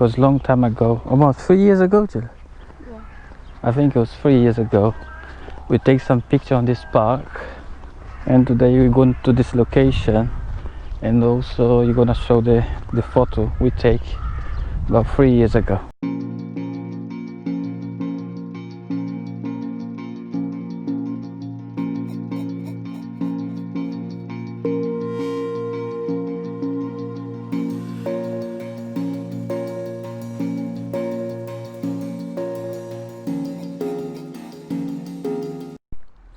because long time ago, almost 3 years ago, Jill. Yeah. I think it was 3 years ago. We take some picture on this park, and today we're going to this location, and also you're gonna show the photo we take about 3 years ago.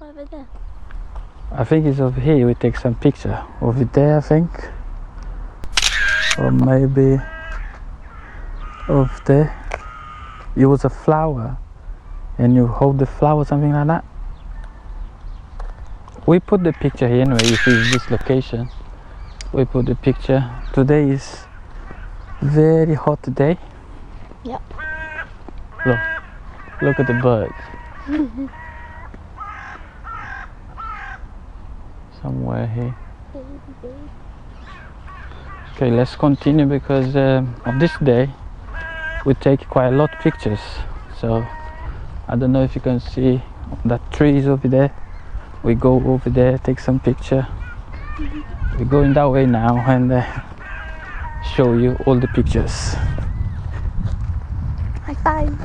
Over there. I think it's over here. We take some picture over there, I think, or maybe over there. It was a flower, and you hold the flower, something like that. We put the picture here anyway. If it's this location, we put the picture. Today is very hot day. Yep. Look at the birds. Somewhere here. Okay, let's continue because on this day we take quite a lot of pictures. So I don't know if you can see that trees over there. We go over there, take some picture. We're going that way now and show you all the pictures. High five.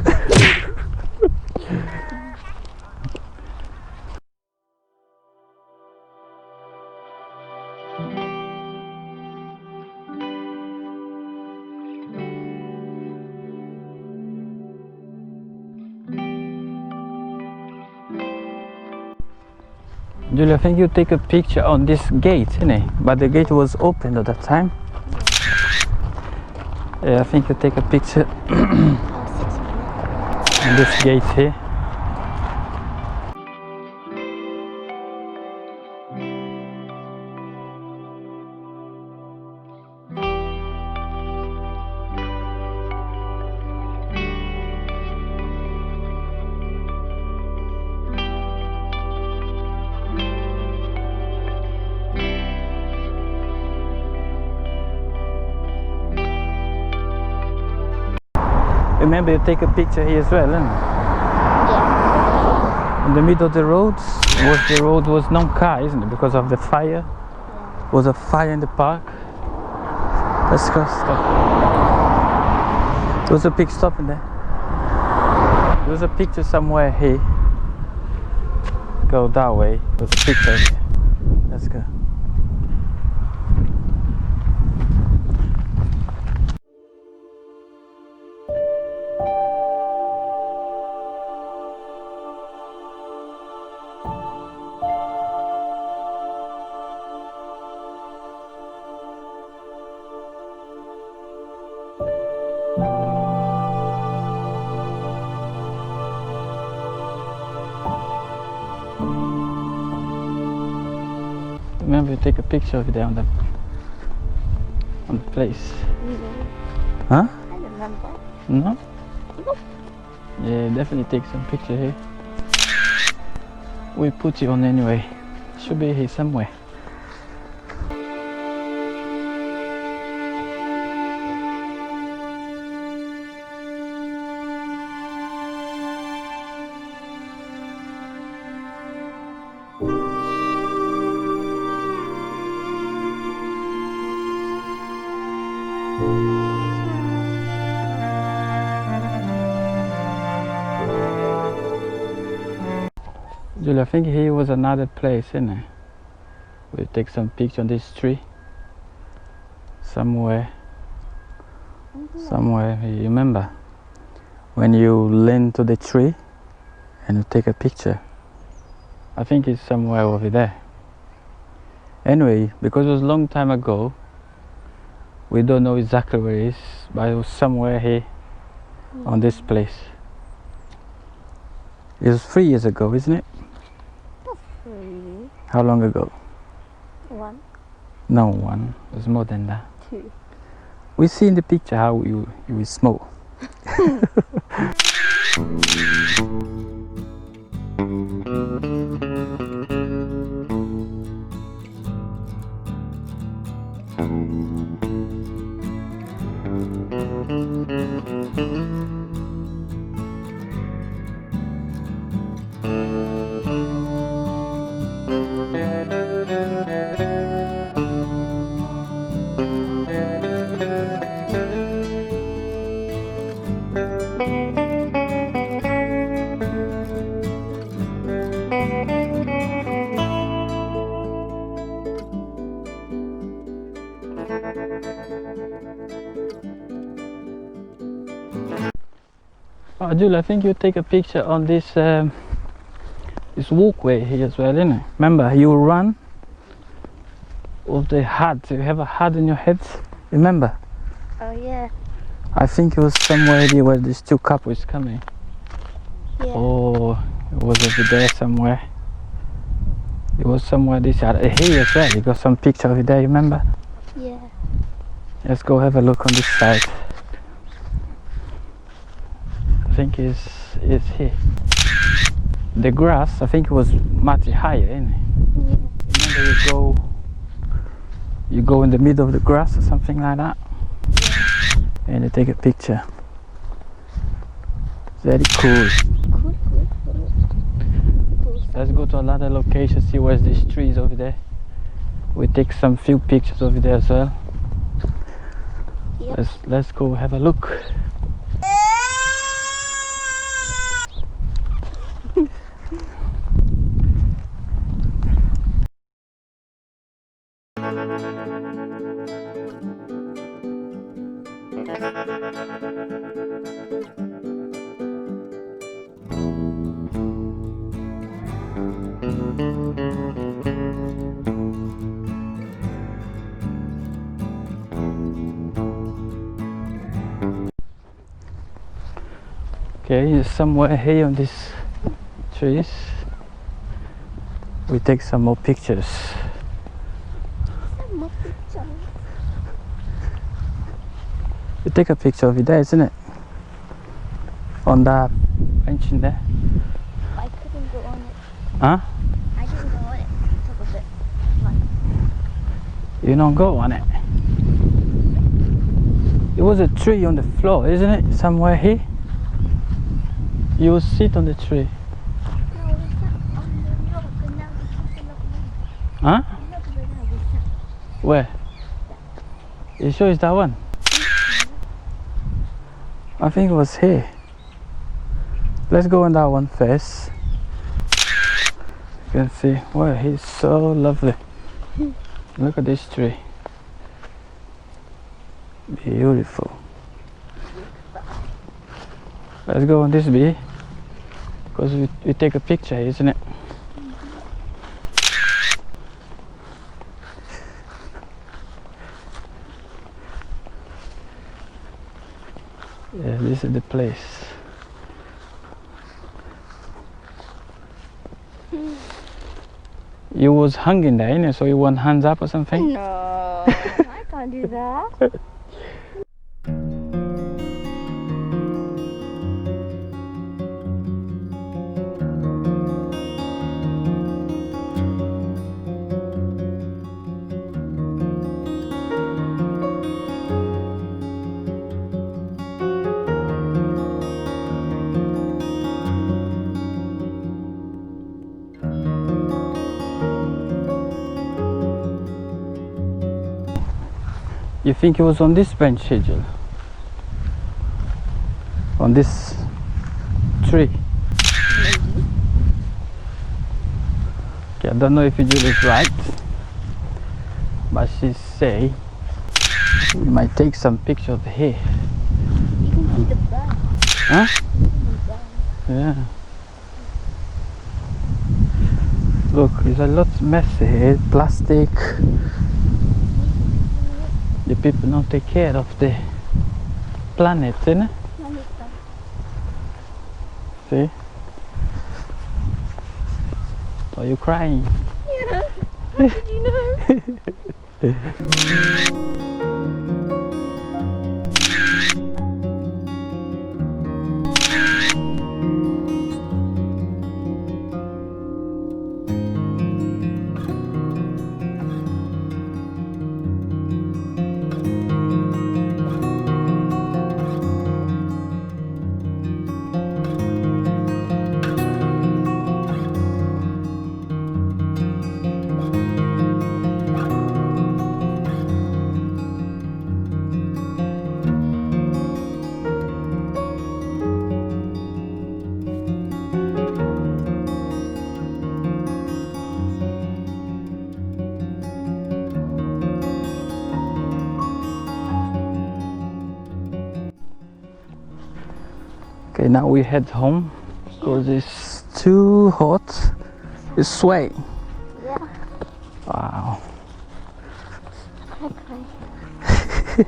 Julia, I think you take a picture on this gate, innit? But the gate was open at that time. Yeah, I think you take a picture on this gate here. Remember, you take a picture here as well, isn't it? Yeah. In the middle of the roads, the road was no car, isn't it? Because of the fire. Yeah. Was a fire in the park. Let's go stop. There was a big stop in there. There was a picture somewhere here. Go that way. There's a picture here. Let's go. Remember, you take a picture of it there on the place. No. Huh? I remember. No? Nope. Yeah, definitely take some picture here. We put it on anyway. Should be here somewhere. Julia, I think here was another place, isn't it? We take some picture on this tree. Somewhere. Somewhere, you remember? When you lean to the tree and you take a picture. I think it's somewhere over there. Anyway, because it was a long time ago, we don't know exactly where it is, but it was somewhere here on this place. It was 3 years ago, isn't it? Not 3. How long ago? 1. No, 1. It was more than that. 2. We see in the picture how you smoke. Oh, Julie, I think you take a picture on this walkway here as well, innit? Remember, you run with the hat. You have a hat in your head. Remember? Oh yeah. I think it was somewhere here where these two couples coming. Yeah. Oh, it was over there somewhere. It was somewhere this side. Here as well. You got some picture over there. Remember? Yeah. Let's go have a look on this side. I think it's here. The grass, I think it was much higher, isn't it? Yeah. Remember you go in the middle of the grass or something like that, and you take a picture. Very cool. Cool. Let's go to another location, see where's these trees over there. We take some few pictures over there as well. Yep. Let's go have a look. Okay, somewhere here on these trees, we take some more pictures. Some picture. You take a picture over there, isn't it? On that bench in there. I couldn't go on it. Huh? I didn't go on it. It took a bit. Like, You don't go on it. It was a tree on the floor, isn't it? Somewhere here. You will sit on the tree. no, we sat on the rock and now we have to look now. Huh? Look where now we sat. Where? You sure it's that one? I think it was here. Let's go on that one first. You can see, wow, he's so lovely. Look at this tree. Beautiful. Let's go on this bee, because we take a picture, isn't it? Yeah, this is the place. You was hanging there, innit? So you want hands up or something? No, I can't do that. You think it was on this bench here, Jill? On this tree? Maybe. Okay, I don't know if Jill is right, but she say we might take some picture of here. You can see the bird. Huh? The bird. Yeah. Look, there's a lot messy here. Plastic. The people don't take care of the planet, innit? See? Are you crying? Yeah. How did you know? Okay, now we head home because it's too hot. It's sweating. Yeah. Wow. Okay.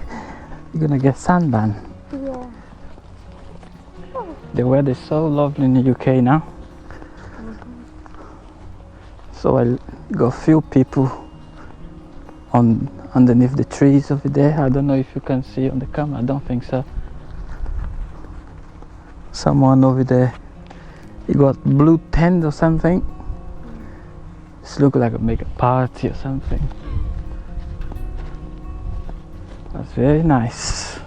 You're gonna get sunburn. Yeah. The weather is so lovely in the UK now. So I got a few people underneath the trees over there. I don't know if you can see on the camera. I don't think so. Someone over there. He got blue tent or something. It's look like a make a party or something. That's very nice.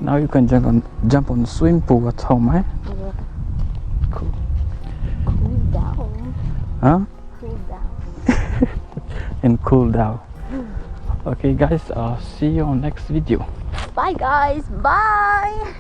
Now you can jump on the swimming pool at home, eh? Yeah. Cool. Cool down. Huh? Cool down. And cool down. Okay guys, I'll see you on next video. Bye guys. Bye.